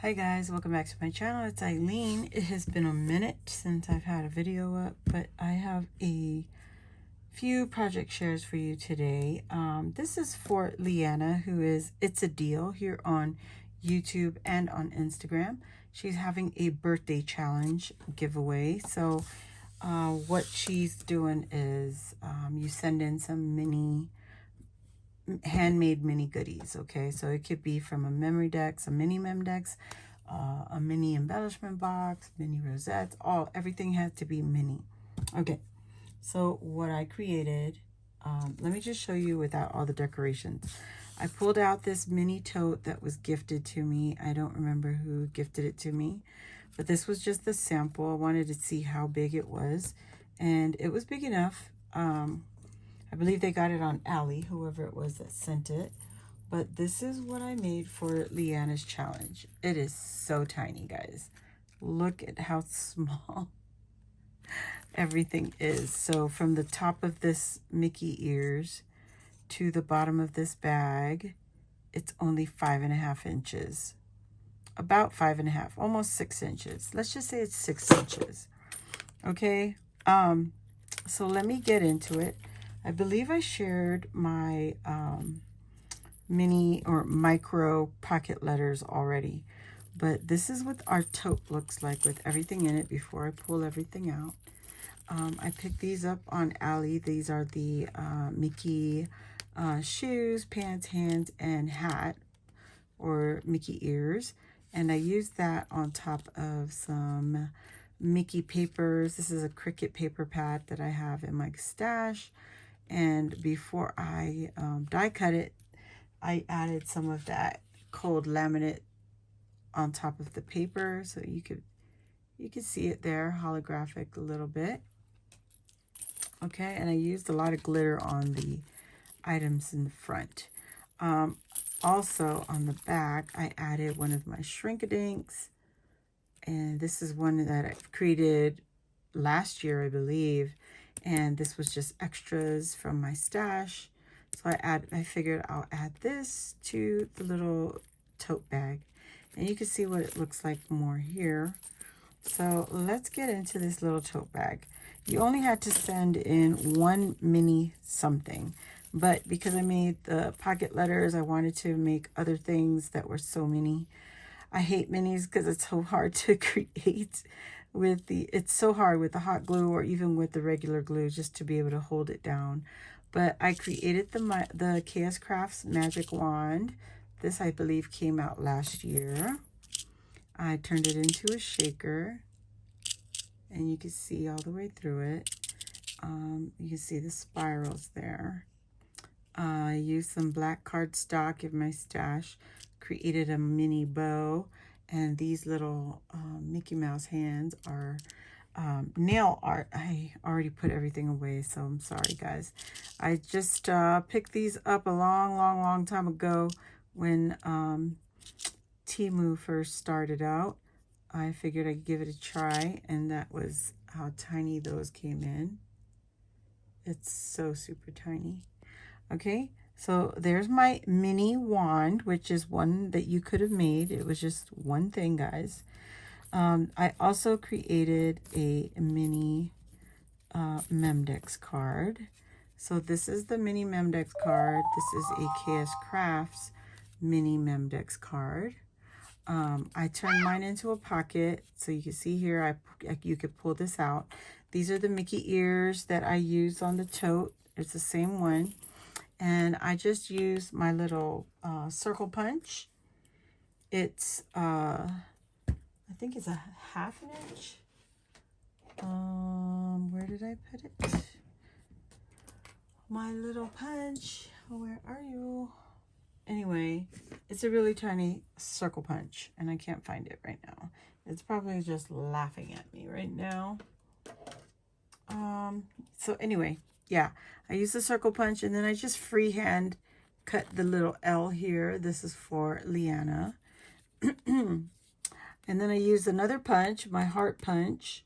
Hi guys, welcome back to my channel. It's Eileen. It has been a minute since I've had a video up, but I have a few project shares for you today. This is for Liana, who is It's a Deal here on YouTube and on Instagram. She's having a birthday challenge giveaway. So what she's doing is you send in some handmade mini goodies. Okay, so it could be from a memory deck, some mini mem decks, a mini embellishment box, mini rosettes, everything has to be mini. Okay, so what I created, let me just show you without all the decorations. I pulled out this mini tote that was gifted to me. I don't remember who gifted it to me, but this was just the sample. I wanted to see how big it was, and it was big enough. I believe they got it on Ally, whoever it was that sent it. But this is what I made for Liana's challenge. It is so tiny, guys. Look at how small everything is. So from the top of this Mickey ears to the bottom of this bag, it's only 5.5 inches. About 5.5, almost 6 inches. Let's just say it's 6 inches. Okay. So let me get into it. I believe I shared my mini or micro pocket letters already, but this is what our tote looks like with everything in it before I pull everything out. I picked these up on Ally. These are the Mickey shoes, pants, hands, and hat, or Mickey ears. And I used that on top of some Mickey papers. This is a Cricut paper pad that I have in my stash. And before I die cut it, I added some of that cold laminate on top of the paper, so you could see it there, holographic a little bit. Okay, and I used a lot of glitter on the items in the front. Also on the back, I added one of my shrink-a-dinks, and this is one that I created last year, I believe, and this was just extras from my stash. So I figured I'll add this to the little tote bag, and you can see what it looks like more here. So let's get into this little tote bag. You only had to send in one mini something, but because I made the pocket letters, I wanted to make other things that were so mini. I hate minis because it's so hard to create with it's so hard with the hot glue or even with the regular glue just to be able to hold it down. But I created the KS Crafts Magic Wand. This, I believe, came out last year. I turned it into a shaker, and you can see all the way through it. You can see the spirals there. I used some black cardstock in my stash, created a mini bow, and these little Mickey Mouse hands are nail art. I already put everything away, so I'm sorry, guys. I just picked these up a long time ago when Temu first started out. I figured I'd give it a try, and that was how tiny those came in. It's so super tiny. Okay, so there's my mini wand, which is one that you could have made. It was just one thing, guys. I also created a mini Memdex card. So this is the mini Memdex card. This is a KS Crafts mini Memdex card. I turned mine into a pocket, so you can see here, you could pull this out. These are the Mickey ears that I used on the tote. It's the same one. And I just used my little circle punch. It's, I think it's a 1/2 inch. Where did I put it? My little punch. Where are you? Anyway, it's a really tiny circle punch, and I can't find it right now. It's probably just laughing at me right now. So anyway, yeah, I use the circle punch, and then I just freehand cut the little L here. This is for Liana. And then I used another punch, my heart punch,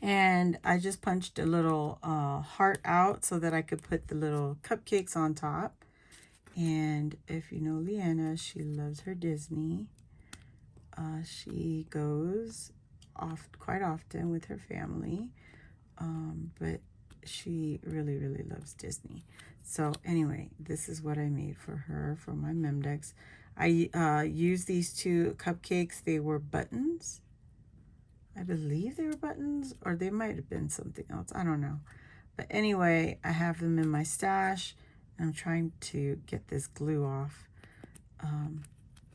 and I just punched a little heart out so that I could put the little cupcakes on top. And if you know Liana, she loves her Disney. She goes off quite often with her family, but she really, really loves Disney. So anyway, this is what I made for her for my Memdex. I used these 2 cupcakes. They were buttons. I believe they were buttons, or they might have been something else. I don't know. But anyway, I have them in my stash. I'm trying to get this glue off.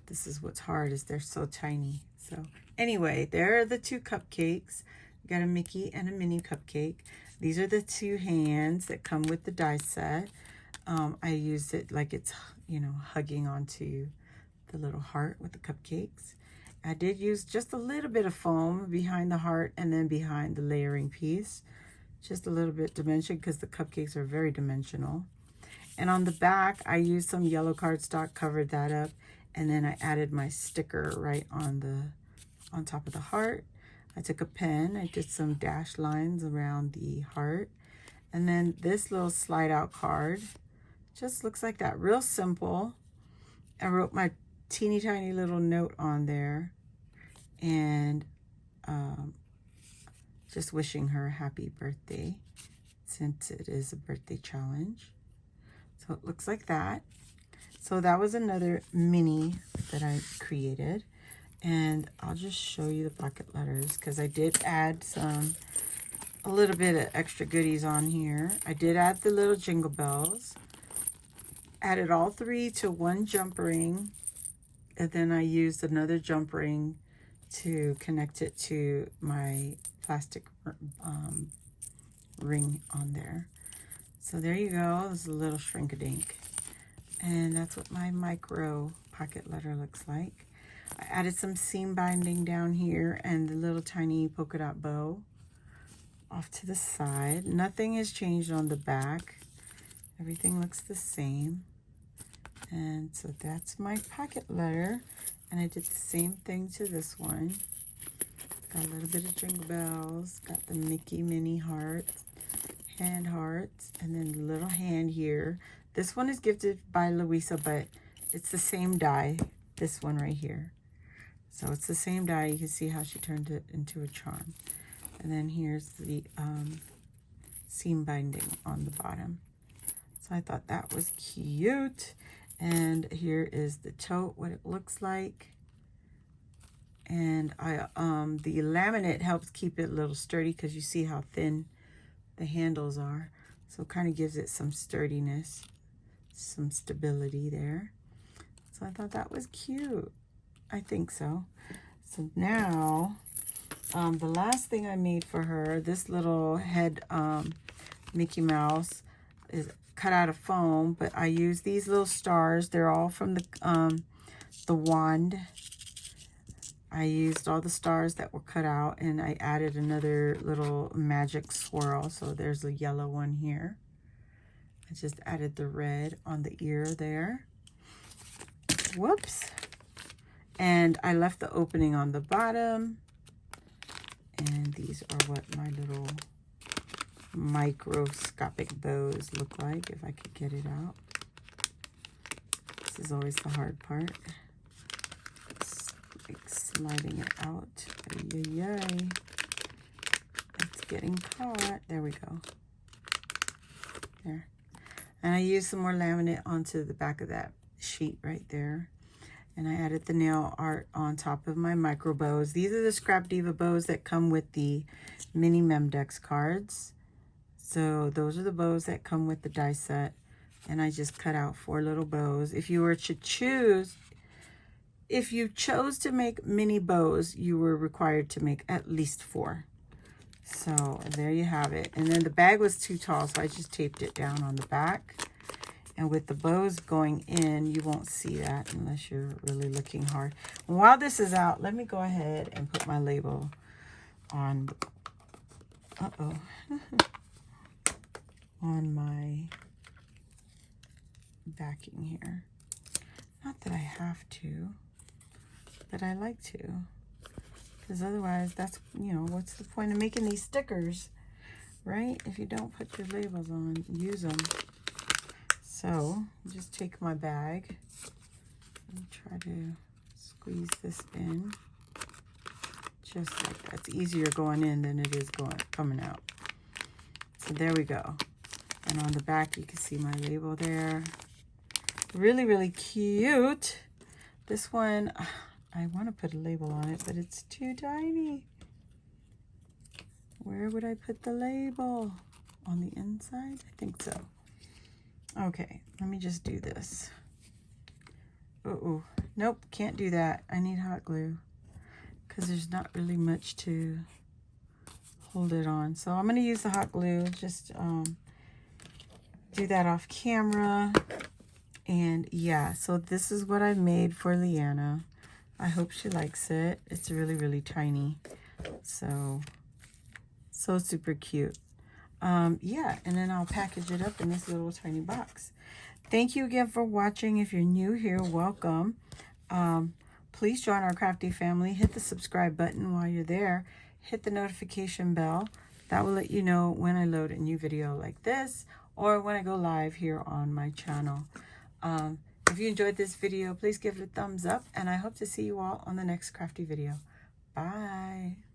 This is what's hard, is they're so tiny. So anyway, there are the 2 cupcakes. Got a Mickey and a Minnie cupcake. These are the 2 hands that come with the die set. I used it like it's, you know, hugging onto the little heart with the cupcakes. I did use just a little bit of foam behind the heart and then behind the layering piece. Just a little bit dimension because the cupcakes are very dimensional. And on the back, I used some yellow cardstock, covered that up, and then I added my sticker right on top of the heart. I took a pen, I did some dash lines around the heart, and then this little slide out card just looks like that, real simple. I wrote my teeny tiny little note on there, and just wishing her a happy birthday, since it is a birthday challenge. So it looks like that. So that was another mini that I created. And I'll just show you the pocket letters, because I did add a little bit of extra goodies on here. I did add the little jingle bells. Added all 3 to 1 jump ring. And then I used another jump ring to connect it to my plastic ring on there. So there you go. This is a little shrink-a-dink. And that's what my micro pocket letter looks like. I added some seam binding down here and the little tiny polka dot bow off to the side. Nothing has changed on the back. Everything looks the same. And so that's my pocket letter. And I did the same thing to this one. Got a little bit of jingle bells. Got the Mickey Minnie hearts, hand hearts, and then the little hand here. This one is gifted by Louisa, but it's the same die, this one right here. So it's the same die. You can see how she turned it into a charm. And then here's the seam binding on the bottom. So I thought that was cute. And here is the tote, what it looks like. And the laminate helps keep it a little sturdy, because you see how thin the handles are. So it kind of gives it some sturdiness, some stability there. So I thought that was cute. I think so. So now, the last thing I made for her, this little head Mickey Mouse is cut out of foam, but I used these little stars. They're all from the wand. I used all the stars that were cut out, and I added another little magic swirl. So there's a yellow one here. I just added the red on the ear there. Whoops. And I left the opening on the bottom. And these are what my little microscopic bows look like, if I could get it out. This is always the hard part. It's like sliding it out. Yay. It's getting caught. There we go. There. And I used some more laminate onto the back of that sheet right there. And I added the nail art on top of my micro bows. These are the Scrap Diva bows that come with the mini Memdex cards. So those are the bows that come with the die set. And I just cut out 4 little bows. If you were to choose, if you chose to make mini bows, you were required to make at least 4. So there you have it. And then the bag was too tall, so I just taped it down on the back. And with the bows going in, you won't see that unless you're really looking hard. While this is out, let me go ahead and put my label on, on my backing here. Not that I have to, but I like to. Because otherwise, that's, you know, what's the point of making these stickers, right? If you don't put your labels on, use them. So, just take my bag and try to squeeze this in. Just like that. It's easier going in than it is coming out. So there we go. And on the back, you can see my label there. Really, really cute. This one, I want to put a label on it, but it's too tiny. Where would I put the label? On the inside? I think so. Okay, let me just do this. Uh-oh. Nope, can't do that. I need hot glue because there's not really much to hold it on. So I'm going to use the hot glue. Just do that off camera. And yeah, so this is what I made for Liana. I hope she likes it. It's really, really tiny. So super cute. Yeah, and then I'll package it up in this little tiny box. Thank you again for watching. If you're new here, welcome. Please join our crafty family. Hit the subscribe button while you're there. Hit the notification bell. That will let you know when I load a new video like this or when I go live here on my channel. If you enjoyed this video, please give it a thumbs up, and I hope to see you all on the next crafty video. Bye.